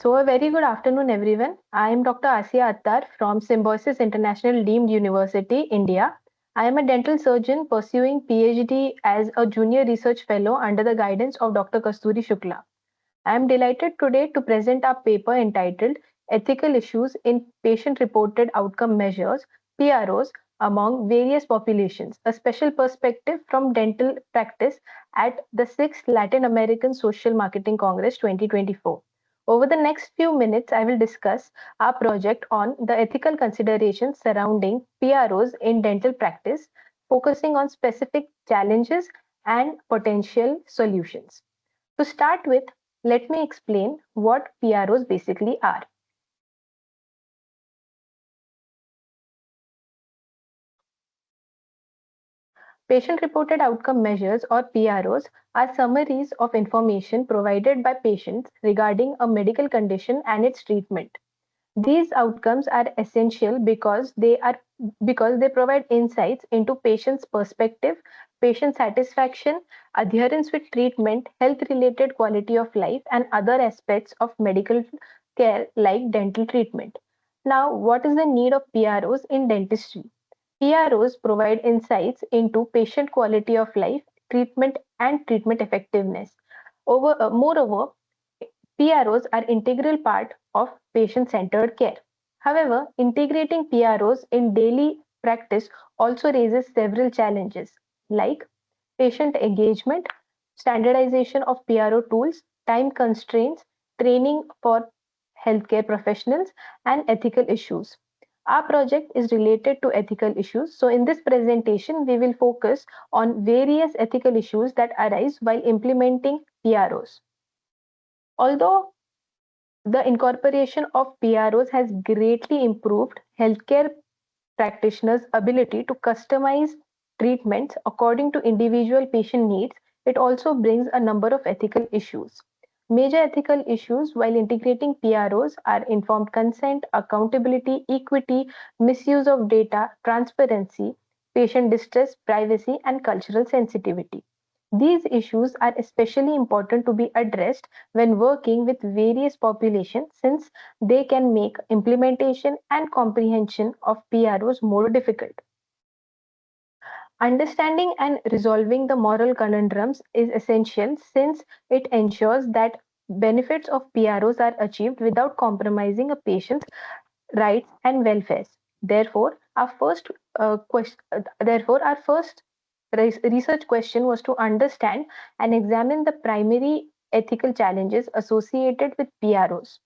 So, a very good afternoon, everyone. I am Dr. Asiya Attar from Symbiosis International Deemed University, India. I am a dental surgeon pursuing PhD as a junior research fellow under the guidance of Dr. Kasturi Shukla. I am delighted today to present our paper entitled Ethical Issues in Patient Reported Outcome Measures (PROs) among various populations, a special perspective from dental practice at the 6th Latin American Social Marketing Congress 2024. Over the next few minutes, I will discuss our project on the ethical considerations surrounding PROs in dental practice, focusing on specific challenges and potential solutions. To start with, let me explain what PROs basically are. Patient reported outcome measures or PROs are summaries of information provided by patients regarding a medical condition and its treatment. These outcomes are essential because they provide insights into patient's perspective, patient satisfaction, adherence with treatment, health related quality of life, and other aspects of medical care like dental treatment. Now, what is the need of PROs in dentistry? PROs provide insights into patient quality of life, treatment, and treatment effectiveness. Moreover, PROs are integral part of patient-centered care. However, integrating PROs in daily practice also raises several challenges like patient engagement, standardization of PRO tools, time constraints, training for healthcare professionals, and ethical issues. Our project is related to ethical issues. So, in this presentation, we will focus on various ethical issues that arise while implementing PROs. Although the incorporation of PROs has greatly improved healthcare practitioners' ability to customize treatments according to individual patient needs. It also brings a number of ethical issues. Major ethical issues while integrating PROs are informed consent, accountability, equity, misuse of data, transparency, patient distress, privacy, and cultural sensitivity. These issues are especially important to be addressed when working with various populations since they can make implementation and comprehension of PROs more difficult. Understanding and resolving the moral conundrums is essential since it ensures that benefits of PROs are achieved without compromising a patient's rights and welfare. Therefore, our first research question was to understand and examine the primary ethical challenges associated with PROs.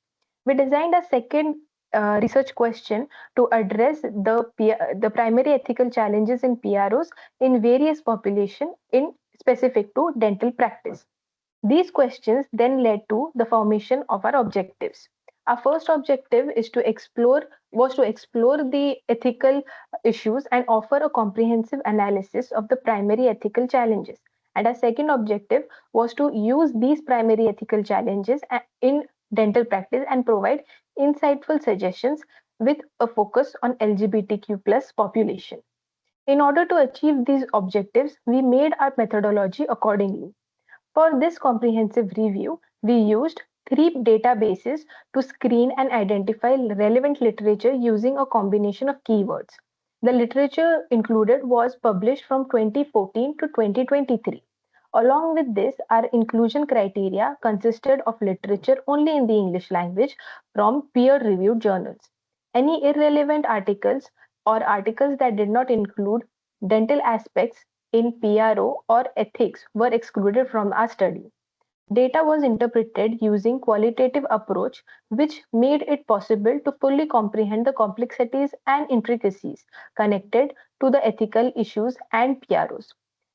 We designed a second research question to address the primary ethical challenges in PROs in various population in specific to dental practice. These questions then led to the formation of our objectives. Our first objective was to explore the ethical issues and offer a comprehensive analysis of the primary ethical challenges. And our second objective was to use these primary ethical challenges in dental practice and provide insightful suggestions with a focus on LGBTQ plus population. In order to achieve these objectives, we made our methodology accordingly. For this comprehensive review, we used three databases to screen and identify relevant literature using a combination of keywords. The literature included was published from 2014 to 2023. Along with this, our inclusion criteria consisted of literature only in the English language from peer reviewed journals. Any irrelevant articles or articles that did not include dental aspects in PRO or ethics were excluded from our study. Data was interpreted using qualitative approach which made it possible to fully comprehend the complexities and intricacies connected to the ethical issues and PROs.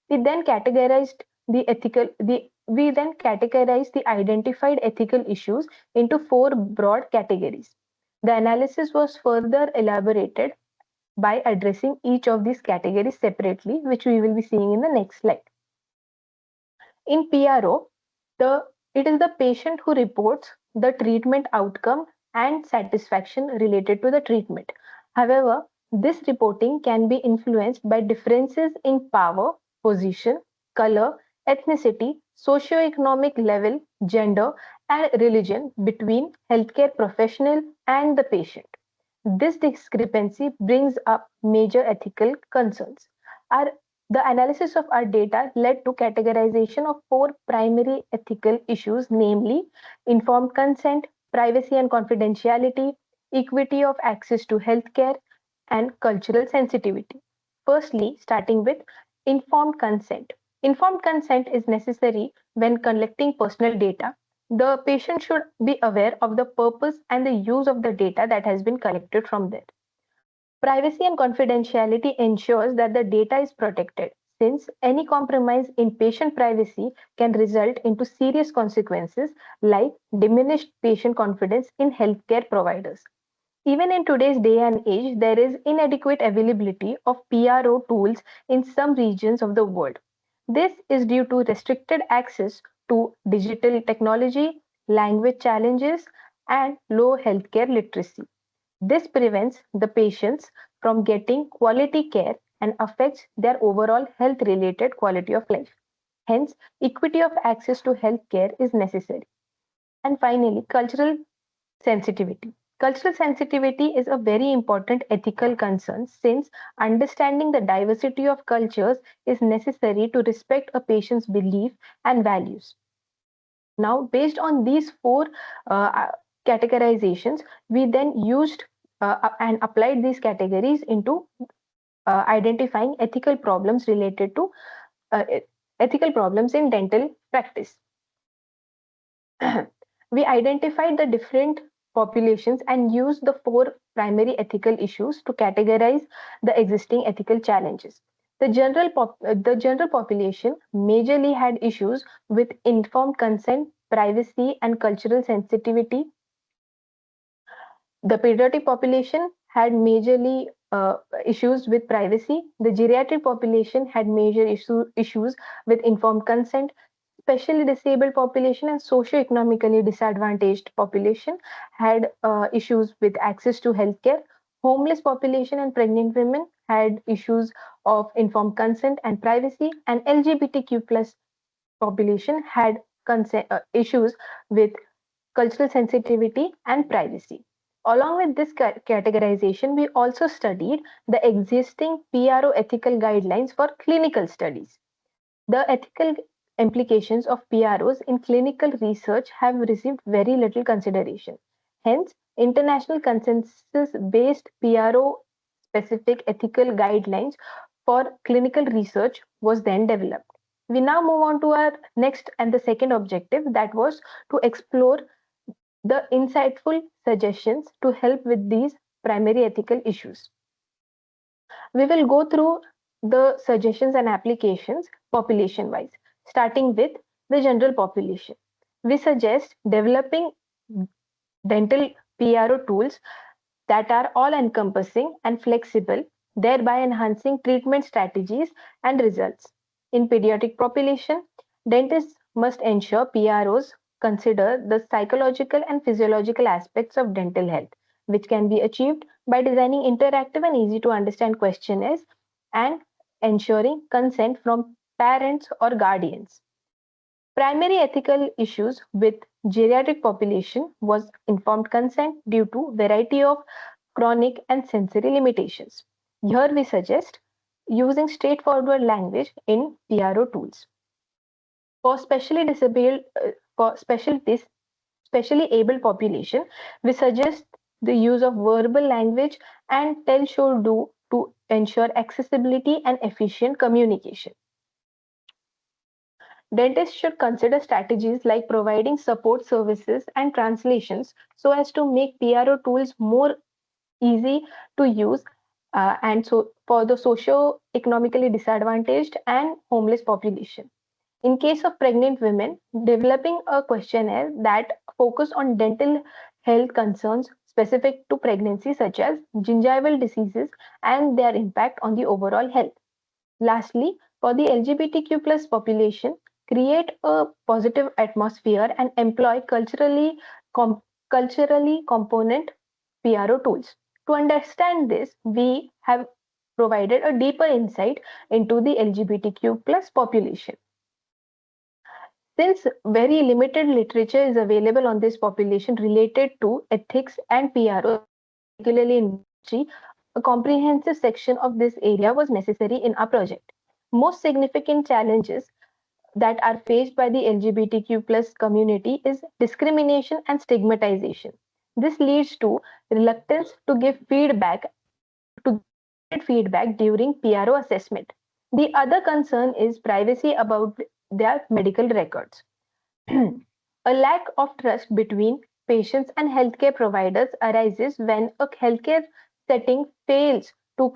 We then categorized we then categorized the identified ethical issues into four broad categories. The analysis was further elaborated by addressing each of these categories separately, which we will be seeing in the next slide. In PRO, it is the patient who reports the treatment outcome and satisfaction related to the treatment. However, this reporting can be influenced by differences in power, position, color, ethnicity, socioeconomic level, gender, and religion between healthcare professional and the patient. This discrepancy brings up major ethical concerns. Our, the analysis of our data led to categorization of four primary ethical issues, namely informed consent, privacy and confidentiality, equity of access to healthcare, and cultural sensitivity. Firstly, starting with informed consent. Informed consent is necessary when collecting personal data. The patient should be aware of the purpose and the use of the data that has been collected from there. Privacy and confidentiality ensures that the data is protected, since any compromise in patient privacy can result into serious consequences like diminished patient confidence in healthcare providers. Even in today's day and age, there is inadequate availability of PRO tools in some regions of the world. This is due to restricted access to digital technology, language challenges, and low healthcare literacy. This prevents the patients from getting quality care and affects their overall health related quality of life. Hence, equity of access to healthcare is necessary. And finally, cultural sensitivity. Cultural sensitivity is a very important ethical concern since understanding the diversity of cultures is necessary to respect a patient's belief and values. Now, based on these four categorizations, we then used and applied these categories into identifying ethical problems related to ethical problems in dental practice. We identified the different populations and used the four primary ethical issues to categorize the existing ethical challenges. The general population majorly had issues with informed consent, privacy, and cultural sensitivity. The pediatric population had majorly issues with privacy. The geriatric population had major issues with informed consent. Specially disabled population and socio-economically disadvantaged population had issues with access to healthcare. Homeless population and pregnant women had issues of informed consent and privacy, and LGBTQ plus population had issues with cultural sensitivity and privacy. Along with this categorization, we also studied the existing PRO ethical guidelines for clinical studies. The ethical implications of PROs in clinical research have received very little consideration. Hence, international consensus based PRO specific ethical guidelines for clinical research was then developed. We now move on to our next and the second objective, that was to explore the insightful suggestions to help with these primary ethical issues. We will go through the suggestions and applications population wise, starting with the general population. We suggest developing dental PRO tools that are all encompassing and flexible, thereby enhancing treatment strategies and results. In pediatric population, dentists must ensure PROs consider the psychological and physiological aspects of dental health, which can be achieved by designing interactive and easy to understand questionnaires and ensuring consent from parents or guardians. Primary ethical issues with geriatric population was informed consent due to variety of chronic and sensory limitations. Here we suggest using straightforward language in PRO tools. For specially disabled, for specially able population, we suggest the use of verbal language and tell show do to ensure accessibility and efficient communication. Dentists should consider strategies like providing support services and translations so as to make PRO tools more easy to use and so for the socio-economically disadvantaged and homeless population. In case of pregnant women, developing a questionnaire that focus on dental health concerns specific to pregnancy such as gingival diseases and their impact on the overall health. Lastly, for the LGBTQ plus population, create a positive atmosphere and employ culturally component PRO tools. To understand this, we have provided a deeper insight into the LGBTQ plus population. Since very limited literature is available on this population related to ethics and PROs, particularly in biochemistry, a comprehensive section of this area was necessary in our project. Most significant challenges that are faced by the LGBTQ plus community is discrimination and stigmatization. This leads to reluctance to give feedback to give accurate feedback during PRO assessment. The other concern is privacy about their medical records. A lack of trust between patients and healthcare providers arises when a healthcare setting fails to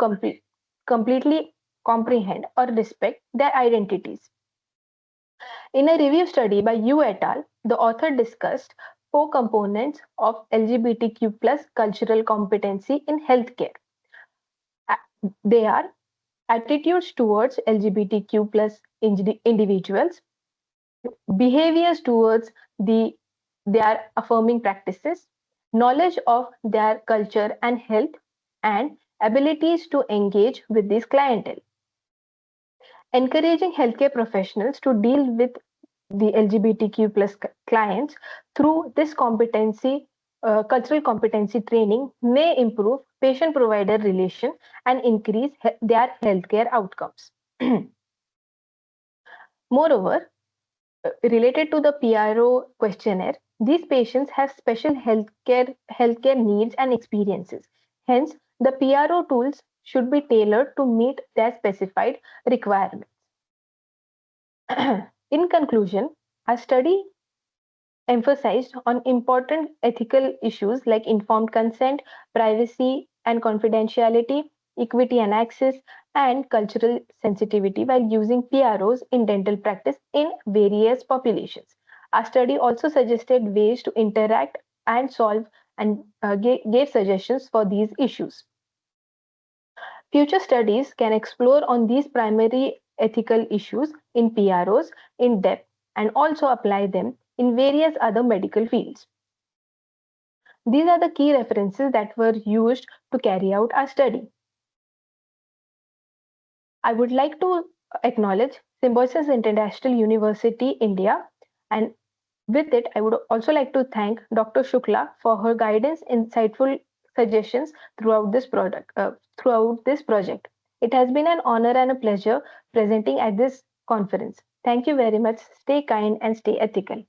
completely comprehend or respect their identities. In a review study by Yu et al., the author discussed four components of LGBTQ plus cultural competency in healthcare. They are attitudes towards LGBTQ plus individuals, behaviors towards their affirming practices, knowledge of their culture and health, and abilities to engage with this clientele. Encouraging healthcare professionals to deal with the LGBTQ plus clients through this cultural competency training may improve patient-provider relation and increase their healthcare outcomes. Moreover, related to the PRO questionnaire, these patients have special healthcare needs and experiences. Hence, the PRO tools should be tailored to meet their specified requirements. In conclusion, our study emphasized on important ethical issues like informed consent, privacy and confidentiality, equity and access, and cultural sensitivity while using PROs in dental practice in various populations. Our study also suggested ways to interact and solve and gave suggestions for these issues. Future studies can explore on these primary ethical issues in PROs in depth and also apply them in various other medical fields. These are the key references that were used to carry out our study. I would like to acknowledge Symbiosis International University, India, and with it, I would also like to thank Dr. Shukla for her guidance, insightful suggestions throughout this project. It has been an honor and a pleasure presenting at this conference. Thank you very much. Stay kind and stay ethical.